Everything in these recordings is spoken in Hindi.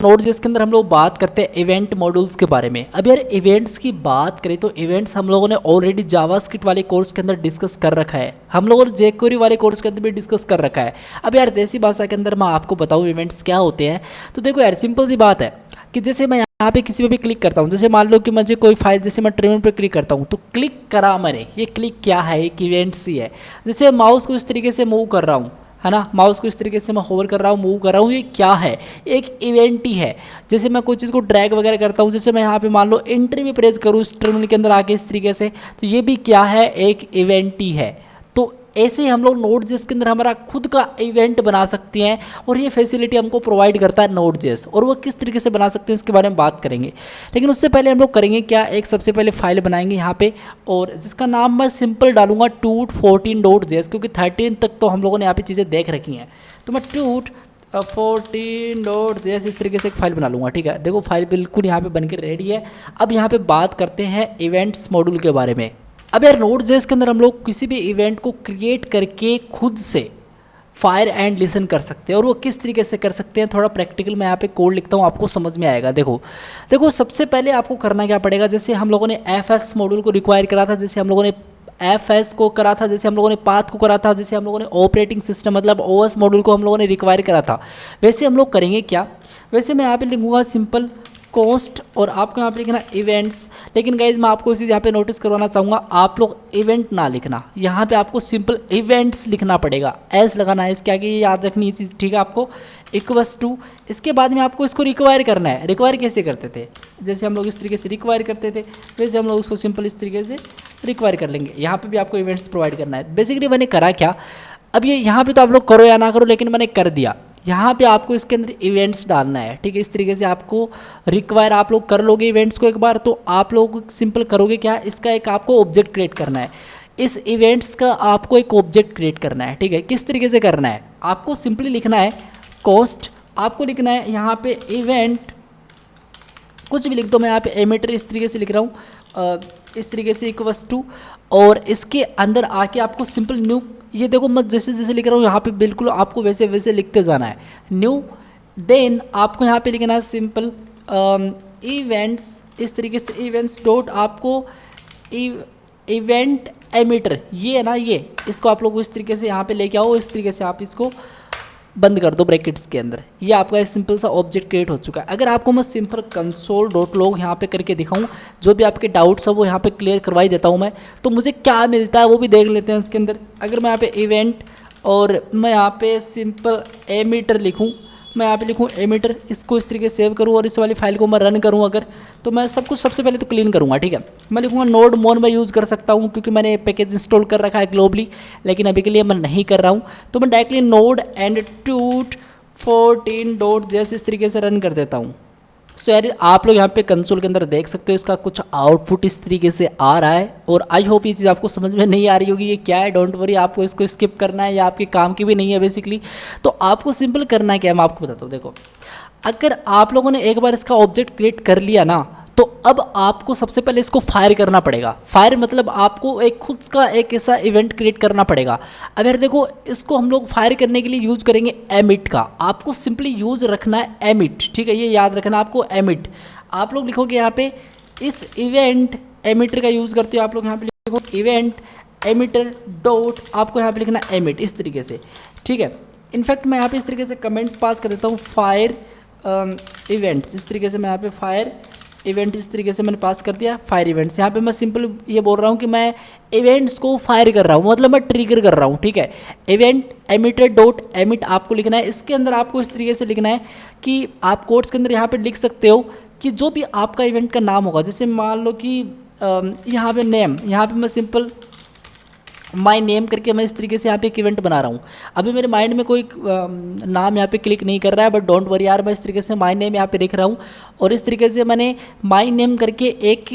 नोड जिसके अंदर हम लोग बात करते हैं इवेंट मॉड्यूल्स के बारे में। अब यार इवेंट्स की बात करें तो इवेंट्स हम लोगों ने ऑलरेडी जावास्क्रिप्ट वाले कोर्स के अंदर डिस्कस कर रखा है, हम लोगों ने jQuery वाले कोर्स के अंदर भी डिस्कस कर रखा है। अब यार देसी भाषा के अंदर मैं आपको बताऊँ इवेंट्स क्या होते हैं। तो देखो यार सिंपल सी बात है कि जैसे मैं यहाँ पे किसी पे भी क्लिक करता हूँ, जैसे मान लो कि मुझे कोई फाइल, जैसे मैं टर्मिनल पे क्लिक करता हूँ तो क्लिक करा मैंने, ये क्लिक क्या है, एक इवेंट्स ही है। जैसे माउस को इस तरीके से मूव कर रहा हूँ, है ना, माउस को इस तरीके से मैं होवर कर रहा हूँ, मूव कर रहा हूँ, ये क्या है, एक इवेंट ही है। जैसे मैं कोई चीज़ को ड्रैग वगैरह करता हूँ, जैसे मैं यहाँ पे मान लो एंट्री भी प्रेस करूँ इस टर्मिनल के अंदर आके इस तरीके से, तो ये भी क्या है, एक इवेंट ही है। तो ऐसे ही हम लोग नोड.जेएस के अंदर हमारा खुद का इवेंट बना सकते हैं और ये फैसिलिटी हमको प्रोवाइड करता है नोड.जेएस। और वो किस तरीके से बना सकते हैं इसके बारे में बात करेंगे, लेकिन उससे पहले हम लोग करेंगे क्या, एक सबसे पहले फाइल बनाएंगे यहाँ पे, और जिसका नाम मैं सिंपल डालूंगा tut14.js, क्योंकि 13 तक तो हम लोगों ने यहाँ पे चीज़ें देख रखी हैं। तो मैं tut14.js इस तरीके से एक फाइल बना लूँगा। ठीक है, देखो फाइल बिल्कुल यहाँ पे बनकर रेडी है। अब यहाँ पे बात करते हैं इवेंट्स मॉड्यूल के बारे में। अब यार नोड.जेएस के अंदर हम लोग किसी भी इवेंट को क्रिएट करके खुद से फायर एंड लिसन कर सकते हैं, और वो किस तरीके से कर सकते हैं, थोड़ा प्रैक्टिकल मैं यहाँ पे कोड लिखता हूँ, आपको समझ में आएगा। देखो सबसे पहले आपको करना क्या पड़ेगा, जैसे हम लोगों ने एफएस मॉड्यूल को रिक्वायर करा था, जैसे हम लोगों ने एफएस को करा था, जैसे हम लोगों ने पाथ को करा था, जैसे हम लोगों ने ऑपरेटिंग सिस्टम मतलब ओएस मॉड्यूल को हम लोगों ने रिक्वायर करा था, वैसे हम लोग करेंगे क्या, वैसे मैं यहाँ पे लिखूँगा सिंपल कॉस्ट, और आपको यहाँ पे लिखना इवेंट्स। लेकिन गाइज मैं आपको इस चीज़ यहाँ पे नोटिस करवाना चाहूँगा, आप लोग इवेंट ना लिखना, यहाँ पे आपको सिंपल इवेंट्स लिखना पड़ेगा, एस लगाना है, इसके आगे ये याद रखनी ये चीज़, ठीक है। आपको इक्वल्स टू, इसके बाद में आपको इसको रिक्वायर करना है। रिक्वायर कैसे करते थे, जैसे हम लोग इस तरीके से रिक्वायर करते थे, वैसे हम लोग उसको सिंपल इस तरीके से रिक्वायर कर लेंगे। यहाँ पर भी आपको इवेंट्स प्रोवाइड करना है। बेसिकली मैंने करा क्या, अब ये यहाँ पर तो आप लोग करो या ना करो, लेकिन मैंने कर दिया। यहाँ पे आपको इसके अंदर इवेंट्स डालना है, ठीक है। इस तरीके से आपको रिक्वायर, आप लोग कर लोगे इवेंट्स को एक बार, तो आप लोग सिंपल करोगे क्या, इसका एक आपको ऑब्जेक्ट क्रिएट करना है, इस इवेंट्स का आपको एक ऑब्जेक्ट क्रिएट करना है, ठीक है। किस तरीके से करना है, आपको सिंपली लिखना है कॉस्ट, आपको लिखना है यहाँ पे इवेंट, कुछ भी लिख दो, मैं यहाँ पे एमिटर इस तरीके से लिख रहा हूँ, इस तरीके से इक्वल्स टू, और इसके अंदर आके आपको सिंपल न्यू, ये देखो मैं जैसे जैसे लिख रहा हूँ यहाँ पे बिल्कुल आपको वैसे वैसे लिखते जाना है, न्यू। देन आपको यहाँ पे लिखना है सिंपल इवेंट्स, इस तरीके से इवेंट्स डॉट आपको इवेंट एमिटर, ये है ना, ये इसको आप लोग इस तरीके से यहाँ पे लेके आओ, इस तरीके से आप इसको बंद कर दो ब्रैकेट्स के अंदर। ये आपका एक सिंपल सा ऑब्जेक्ट क्रिएट हो चुका है। अगर आपको मैं सिंपल console.log यहाँ पे करके दिखाऊँ, जो भी आपके डाउट्स है वो यहाँ पे क्लियर करवाई देता हूँ मैं, तो मुझे क्या मिलता है वो भी देख लेते हैं इसके अंदर। अगर मैं यहाँ पे इवेंट और मैं यहाँ पे सिंपल एमीटर लिखूँ, मैं यहाँ पे लिखूँ एमीटर, इसको इस तरीके से सेव करूँ और इस वाली फाइल को मैं रन करूँ अगर, तो मैं सब कुछ सबसे पहले तो क्लीन करूँगा, ठीक है। मैं लिखूँगा नोड मोन में यूज़ कर सकता हूँ क्योंकि मैंने पैकेज इंस्टॉल कर रखा है ग्लोबली, लेकिन अभी के लिए मैं नहीं कर रहा हूँ, तो मैं डायरेक्टली नोड एंड tut14.js इस तरीके से रन कर देता हूँ। सो यार आप लोग यहाँ पे कंसोल के अंदर देख सकते हो, इसका कुछ आउटपुट इस तरीके से आ रहा है, और आई होप ये चीज़ आपको समझ में नहीं आ रही होगी ये क्या है। डोंट वरी, आपको इसको स्किप करना है, या आपके काम की भी नहीं है बेसिकली। तो आपको सिंपल करना है क्या, मैं आपको बताता हूँ। देखो अगर आप लोगों ने एक बार इसका ऑब्जेक्ट क्रिएट कर लिया ना, तो अब आपको सबसे पहले इसको फायर करना पड़ेगा। फायर मतलब आपको एक खुद का एक ऐसा इवेंट क्रिएट करना पड़ेगा। अब यार देखो इसको हम लोग फायर करने के लिए यूज़ करेंगे एमिट का, आपको सिंपली यूज़ रखना है एमिट, ठीक है, ये याद रखना आपको एमिट। आप लोग लिखोगे यहाँ पे इस इवेंट एमिटर का यूज़ करते हो, आप लोग यहाँ पे लिखो इवेंट एमिटर डॉट, आपको यहाँ पे लिखना एमिट इस तरीके से, ठीक है। इनफैक्ट मैं यहाँ पे इस तरीके से कमेंट पास कर देता हूँ फायर इवेंट्स, इस तरीके से मैं यहाँ पे फायर इवेंट इस तरीके से मैंने पास कर दिया फायर इवेंट्स। यहाँ पे मैं सिंपल ये बोल रहा हूँ कि मैं इवेंट्स को फायर कर रहा हूँ, मतलब मैं ट्रिगर कर रहा हूँ, ठीक है। इवेंट एमिटर डॉट एमिट आपको लिखना है। इसके अंदर आपको इस तरीके से लिखना है कि आप कोड्स के अंदर यहाँ पे लिख सकते हो कि जो भी आपका इवेंट का नाम होगा, जैसे मान लो कि यहाँ पे नेम, यहाँ पे मैं सिंपल माय नेम करके मैं इस तरीके से यहाँ पे एक इवेंट बना रहा हूँ। अभी मेरे माइंड में कोई नाम यहाँ पे क्लिक नहीं कर रहा है, बट डोंट वरी यार, मैं इस तरीके से माय नेम यहाँ पे लिख रहा हूँ, और इस तरीके से मैंने माय नेम करके एक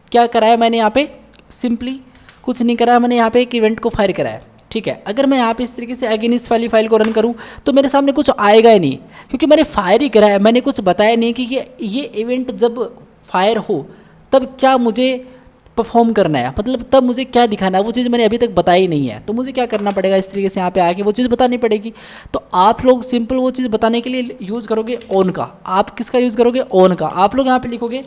क्या कराया, मैंने यहाँ पे सिंपली कुछ नहीं करा, मैंने यहाँ पे एक इवेंट को फायर कराया, ठीक है। अगर मैं यहाँ पे इस तरीके से अगेन इस वाली फाइल को रन करूँ तो मेरे सामने कुछ आएगा ही नहीं, क्योंकि मैंने फायर ही कराया, मैंने कुछ बताया नहीं कि ये इवेंट जब फायर हो तब क्या मुझे परफॉर्म करना है, मतलब तब मुझे क्या दिखाना है, वो चीज़ मैंने अभी तक बताई नहीं है, तो मुझे क्या करना पड़ेगा, इस तरीके से यहाँ पे आके वो चीज़ बतानी पड़ेगी। तो आप लोग सिंपल वो चीज़ बताने के लिए यूज़ करोगे ऑन का। आप किसका यूज़ करोगे, ऑन का। आप लोग यहाँ पे लिखोगे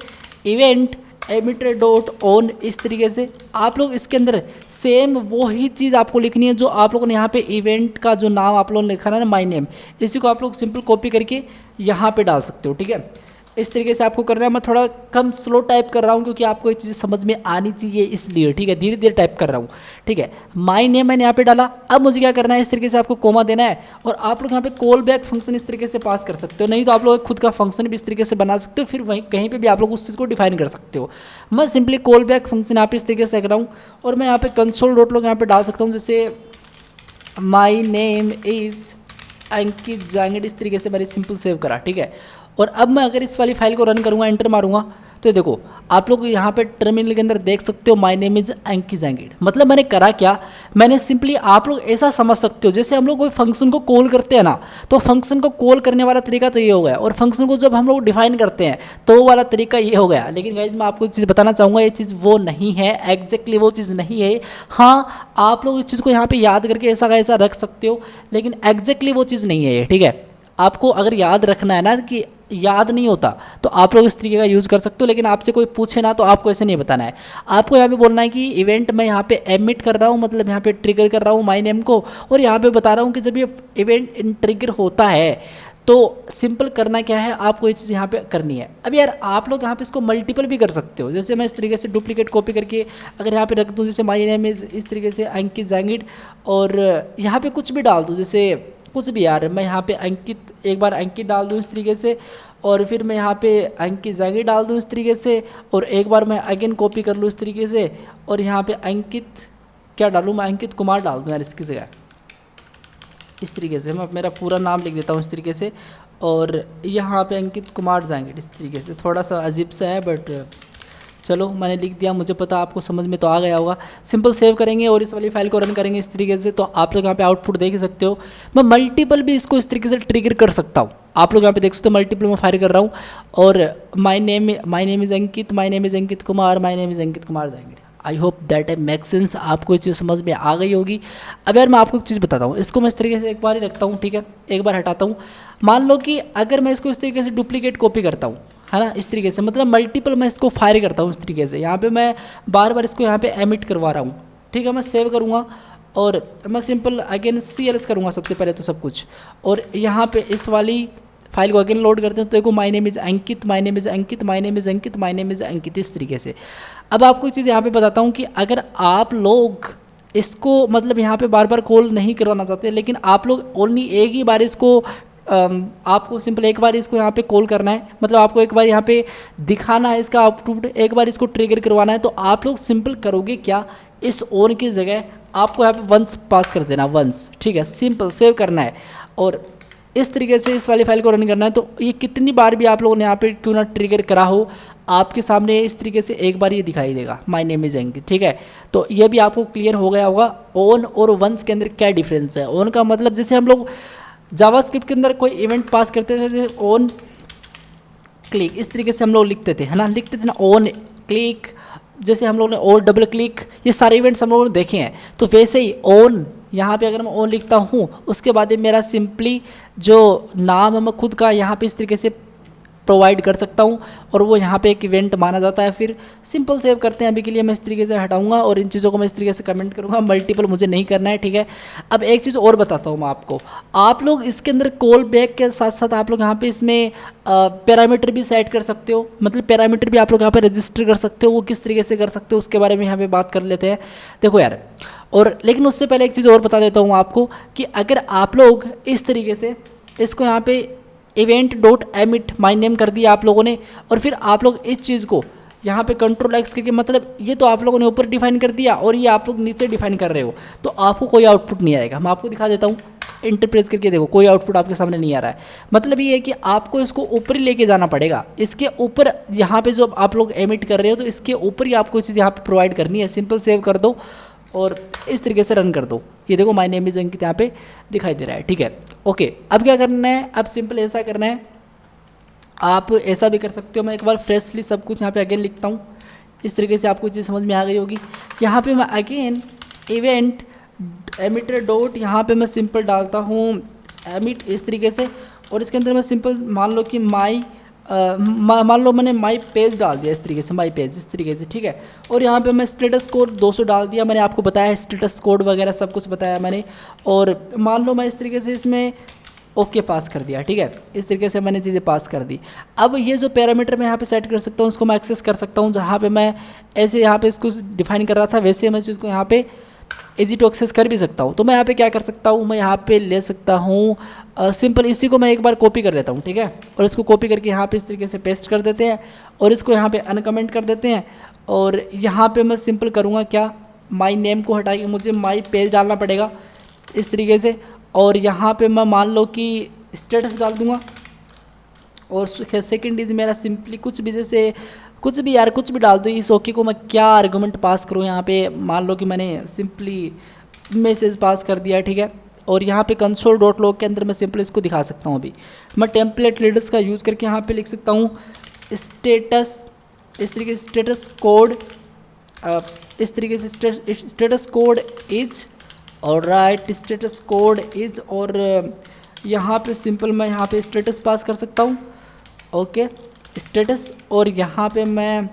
इवेंट एमिटर डॉट ऑन, इस तरीके से आप लोग इसके अंदर सेम वही चीज़ आपको लिखनी है जो आप लोगों ने यहाँ पे इवेंट का जो नाम आप लोगों ने लिखा ना, माय नेम, इसी को आप लोग सिंपल कॉपी करके यहाँ पे डाल सकते हो। ठीक है, इस तरीके से आपको करना है। मैं थोड़ा कम स्लो टाइप कर रहा हूँ क्योंकि आपको ये चीज़ समझ में आनी चाहिए इसलिए। ठीक है, धीरे धीरे टाइप कर रहा हूँ। ठीक है, माय नेम मैंने यहाँ पे डाला। अब मुझे क्या करना है, इस तरीके से आपको कोमा देना है और आप लोग यहाँ पे कॉल बैक फंक्शन इस तरीके से पास कर सकते हो, नहीं तो आप लोग खुद का फंक्शन भी इस तरीके से बना सकते हो, फिर वहीं कहीं पर भी आप लोग उस चीज़ को डिफाइन कर सकते हो। मैं सिंपली कॉल बैक फंक्शन यहाँ पे इस तरीके से कर रहा हूँ और मैं यहाँ पे कंसोल डॉट लॉग यहाँ पे डाल सकता हूँ, जैसे माई नेम इज़ अंकित जांगड़, इस तरीके से मैंने सिंपल सेव करा। ठीक है, और अब मैं अगर इस वाली फाइल को रन करूँगा, एंटर मारूंगा, तो देखो आप लोग यहाँ पे टर्मिनल के अंदर देख सकते हो माय नेम इज अंकित जांगड़। मतलब मैंने करा क्या, मैंने सिंपली, आप लोग ऐसा समझ सकते हो जैसे हम लोग कोई फंक्शन को कॉल करते हैं ना, तो फंक्शन को कॉल करने वाला तरीका तो ये हो गया, और फंक्शन को जब हम लोग डिफाइन करते हैं तो वो वाला तरीका ये हो गया। लेकिन गाइज मैं आपको एक चीज़ बताना चाहूँगा, ये चीज़ वो नहीं है, एग्जैक्टली वो चीज़ नहीं है। हाँ, आप लोग इस चीज़ को यहाँ पर याद करके ऐसा का ऐसा रख सकते हो, लेकिन एग्जैक्टली वो चीज़ नहीं है ये। ठीक है, आपको अगर याद रखना है ना, कि याद नहीं होता तो आप लोग इस तरीके का यूज़ कर सकते हो, लेकिन आपसे कोई पूछे ना तो आपको ऐसे नहीं बताना है। आपको यहाँ पे बोलना है कि इवेंट मैं यहाँ पे एमिट कर रहा हूँ, मतलब यहाँ पे ट्रिगर कर रहा हूँ माय नेम को, और यहाँ पे बता रहा हूँ कि जब ये इवेंट ट्रिगर होता है तो सिंपल करना क्या है, आपको ये चीज़ यहाँ पे करनी है। अब यार आप लोग यहाँ पे इसको मल्टीपल भी कर सकते हो, जैसे मैं इस तरीके से डुप्लीकेट कॉपी करके अगर यहाँ पे रख दूँ, जैसे माय नेम इस तरीके से अंकित जांगड़, और यहाँ पे कुछ भी डाल दूँ, जैसे कुछ भी यार, मैं यहाँ पे अंकित, एक बार अंकित डाल दूँ इस तरीके से, और फिर मैं यहाँ पे अंकित जांगड़ डाल दूँ इस तरीके से, और एक बार मैं अगेन कॉपी कर लूँ इस तरीके से, और यहाँ पे अंकित क्या डालूँ, मैं अंकित कुमार डाल दूँ यार इसकी जगह, इस तरीके से मैं मेरा पूरा नाम लिख देता हूँ इस तरीके से, और यहाँ पे अंकित कुमार जांगड़ इस तरीके से। थोड़ा सा अजीब सा है बट चलो मैंने लिख दिया, मुझे पता आपको समझ में तो आ गया होगा। सिंपल सेव करेंगे और इस वाली फाइल को रन करेंगे इस तरीके से, तो आप लोग यहाँ पे आउटपुट देख सकते हो। मैं मल्टीपल भी इसको इस तरीके से ट्रिगर कर सकता हूँ, आप लोग यहाँ पे देख सकते हो, मल्टीपल में फायर कर रहा हूँ, और my name is Ankit, my name is Ankit Kumar, my name is Ankit Kumar Jangad. I hope that I make sense, आपको इस चीज़ समझ में आ गई होगी। अब यार मैं आपको एक चीज़ बताता हूँ, इसको मैं इस तरीके से एक बार ही रखता हूँ, ठीक है, एक बार हटाता हूँ। मान लो कि अगर मैं इसको इस तरीके से डुप्लीकेट कॉपी करता हूँ, है ना, इस तरीके से, मतलब मल्टीपल मैं इसको फायर करता हूँ इस तरीके से, यहाँ पे मैं बार बार इसको यहाँ पे एमिट करवा रहा हूँ। ठीक है, मैं सेव करूँगा और मैं सिंपल अगेन CLS करूँगा सबसे पहले तो सब कुछ, और यहाँ पे इस वाली फाइल को अगेन लोड करते हैं, तो देखो my name is Ankit, my name is Ankit, my name is Ankit, my name is Ankit, इस तरीके से। अब आपको एक चीज़ यहाँ पे बताता हूँ कि अगर आप लोग इसको मतलब यहाँ पे बार बार कॉल नहीं करवाना चाहते, लेकिन आप लोग ओनली एक ही बार इसको आपको सिंपल एक बार इसको यहाँ पे कॉल करना है, मतलब आपको एक बार यहाँ पे दिखाना है इसका आउटपुट, एक बार इसको ट्रिगर करवाना है, तो आप लोग सिंपल करोगे क्या, इस ऑन की जगह आपको यहाँ पे वंस पास कर देना, वंस। ठीक है, सिंपल सेव करना है और इस तरीके से इस वाली फाइल को रन करना है। तो ये कितनी बार भी आप लोगों ने यहाँ पे क्यों ना ट्रिगर करा हो, आपके सामने इस तरीके से एक बार ये दिखाई देगा, माय नेम इज़ अंकित। ठीक है, तो ये भी आपको क्लियर हो गया होगा ऑन और वंस के अंदर क्या डिफरेंस है। ऑन का मतलब जैसे हम लोग जावास्क्रिप्ट के अंदर कोई इवेंट पास करते थे, ऑन क्लिक इस तरीके से हम लोग लिखते थे, है ना, लिखते थे ना, ऑन क्लिक, जैसे हम लोग ने और डबल क्लिक, ये सारे इवेंट्स हम लोगों ने देखे हैं। तो वैसे ही ऑन, यहाँ पे अगर मैं ऑन लिखता हूँ, उसके बाद मेरा सिंपली जो नाम है मैं खुद का यहाँ पे इस तरीके से प्रोवाइड कर सकता हूँ, और वो यहाँ पे एक इवेंट माना जाता है। फिर सिंपल सेव करते हैं, अभी के लिए मैं इस तरीके से हटाऊंगा और इन चीज़ों को मैं इस तरीके से कमेंट करूँगा, मल्टीपल मुझे नहीं करना है। ठीक है, अब एक चीज़ और बताता हूँ मैं आपको, आप लोग इसके अंदर कॉल बैक के साथ साथ आप लोग यहाँ पे इसमें पैरामीटर भी सेट कर सकते हो, मतलब पैरामीटर भी आप लोग यहाँ पे रजिस्टर कर सकते हो। वो किस तरीके से कर सकते हो उसके बारे में यहाँ पे बात कर लेते हैं। देखो यार, और लेकिन उससे पहले एक चीज़ और बता देता हूँ आपको कि अगर आप लोग इस तरीके से इसको यहाँ पे event dot emit my name कर दिया आप लोगों ने, और फिर आप लोग इस चीज़ को यहाँ पे कंट्रोल X करके, मतलब ये तो आप लोगों ने ऊपर डिफाइन कर दिया और ये आप लोग नीचे डिफाइन कर रहे हो, तो आपको कोई आउटपुट नहीं आएगा। मैं आपको दिखा देता हूँ, इंटरप्रेस करके देखो, कोई आउटपुट आपके सामने नहीं आ रहा है। मतलब ये है कि आपको इसको ऊपर ही लेके जाना पड़ेगा, इसके ऊपर यहाँ पे जो आप लोग एमिट कर रहे हो, तो इसके ऊपर ही आपको चीज़ यहाँ पे प्रोवाइड करनी है। सिंपल सेव कर दो और इस तरीके से रन कर दो। ये देखो माय नेम इज़ अंकित यहाँ पे दिखाई दे रहा है। ठीक है, ओके, अब क्या करना है, अब सिंपल ऐसा करना है, आप ऐसा भी कर सकते हो। मैं एक बार फ्रेशली सब कुछ यहाँ पे अगेन लिखता हूँ, इस तरीके से आपको चीज़ समझ में आ गई होगी। यहाँ पे मैं अगेन इवेंट एमिटर डॉट यहाँ पे मैं सिंपल डालता हूँ एमिट इस तरीके से, और इसके अंदर मैं सिंपल मान लो कि मान लो मैंने माई पेज डाल दिया इस तरीके से, माई पेज इस तरीके से, ठीक है। और यहाँ पे मैं स्टेटस कोड 200 डाल दिया, मैंने आपको बताया स्टेटस कोड वगैरह सब कुछ बताया मैंने। और मान लो मैं इस तरीके से इसमें ओके पास कर दिया, ठीक है। इस तरीके से मैंने चीज़ें पास कर दी। अब ये जो पैरामीटर मैं यहाँ पे सेट कर सकता हूँ उसको मैं एक्सेस कर सकता हूँ, जहाँ पे मैं ऐसे यहाँ पे इसको डिफाइन कर रहा था वैसे मैं इसको यहाँ पे इजी टू एक्सेस कर भी सकता हूँ। तो मैं यहाँ पे क्या कर सकता हूँ, मैं यहाँ पे ले सकता हूँ सिंपल इसी को मैं एक बार कॉपी कर लेता हूँ, ठीक है। और इसको कॉपी करके यहाँ पे इस तरीके से पेस्ट कर देते हैं और इसको यहाँ पे अनकमेंट कर देते हैं। और यहाँ पे मैं सिंपल करूँगा क्या, माई नेम को हटा के मुझे माई पेज डालना पड़ेगा इस तरीके से। और यहाँ पे मैं मान लो कि स्टेटस डाल दूँगा। और सेकंड इज मेरा सिंपली कुछ भी, जैसे कुछ भी यार कुछ भी डाल दो। इस ओके को मैं क्या आर्गूमेंट पास करूँ, यहाँ पे मान लो कि मैंने सिंपली मैसेज पास कर दिया, ठीक है। और यहाँ पे कंसोल डॉट लॉग के अंदर मैं सिंपल इसको दिखा सकता हूँ। अभी मैं टेम्पलेट लीडर्स का यूज़ करके यहाँ पे लिख सकता हूँ स्टेटस इस तरीके से स्टेटस कोड इस तरीके से स्टेटस कोड इज और राइट स्टेटस कोड इज। और यहाँ पे सिंपल मैं यहाँ पे स्टेटस पास कर सकता हूँ, ओके स्टेटस। और यहाँ पे मैं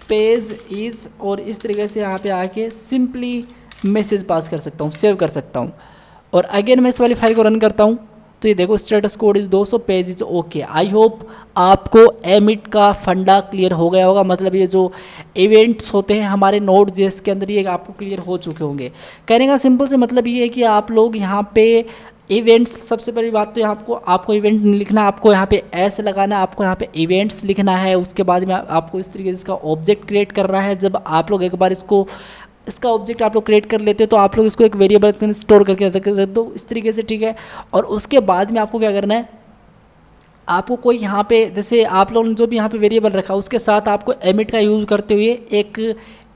पेज इज और इस तरीके से यहाँ पे आके सिंपली मैसेज पास कर सकता हूँ, सेव कर सकता हूँ। और अगेन मैं इस वाली फाइल को रन करता हूँ तो ये देखो status code is 200 page is okay. I hope आपको एमिट का फंडा क्लियर हो गया होगा, मतलब ये जो इवेंट्स होते हैं हमारे Node.js के अंदर ये आपको क्लियर हो चुके होंगे। कहने का सिंपल से मतलब ये है कि आप लोग यहाँ पे इवेंट्स, सबसे पहली बात तो यहाँ आपको इवेंट नहीं लिखना, आपको यहाँ पे ऐसे लगाना, आपको यहाँ पे इवेंट्स लिखना है। उसके बाद में आपको इस तरीके से इसका ऑब्जेक्ट क्रिएट करना है। जब आप लोग एक बार इसका ऑब्जेक्ट आप लोग क्रिएट कर लेते हो तो आप लोग इसको एक वेरिएबल में स्टोर करके रख दो इस तरीके से, ठीक है। और उसके बाद में आपको क्या करना है, आपको कोई यहाँ पे जैसे आप लोगों ने जो भी यहाँ पे वेरिएबल रखा उसके साथ आपको एमिट का यूज़ करते हुए एक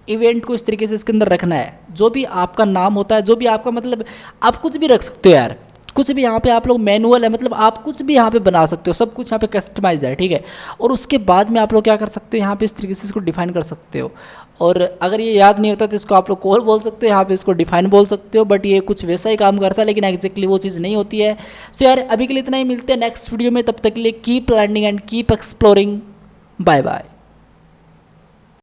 इवेंट को इस तरीके से इसके अंदर रखना है। जो भी आपका नाम होता है, जो भी आपका मतलब आप कुछ भी रख सकते हो यार, कुछ भी यहाँ पे आप लोग मैनुअल है, मतलब आप कुछ भी यहाँ पे बना सकते हो, सब कुछ यहाँ पे कस्टमाइज है, ठीक है। और उसके बाद में आप लोग क्या कर सकते हो, यहाँ पे इस तरीके से इसको डिफाइन कर सकते हो। और अगर ये याद नहीं होता तो इसको आप लोग कॉल बोल सकते हो, यहाँ पे इसको डिफाइन बोल सकते हो, बट ये कुछ वैसा ही काम करता है लेकिन एग्जैक्टली वो चीज़ नहीं होती है। सो यार अभी के लिए इतना ही, मिलते हैं नेक्स्ट वीडियो में, तब तक के लिए keep learning and keep exploring. Bye bye.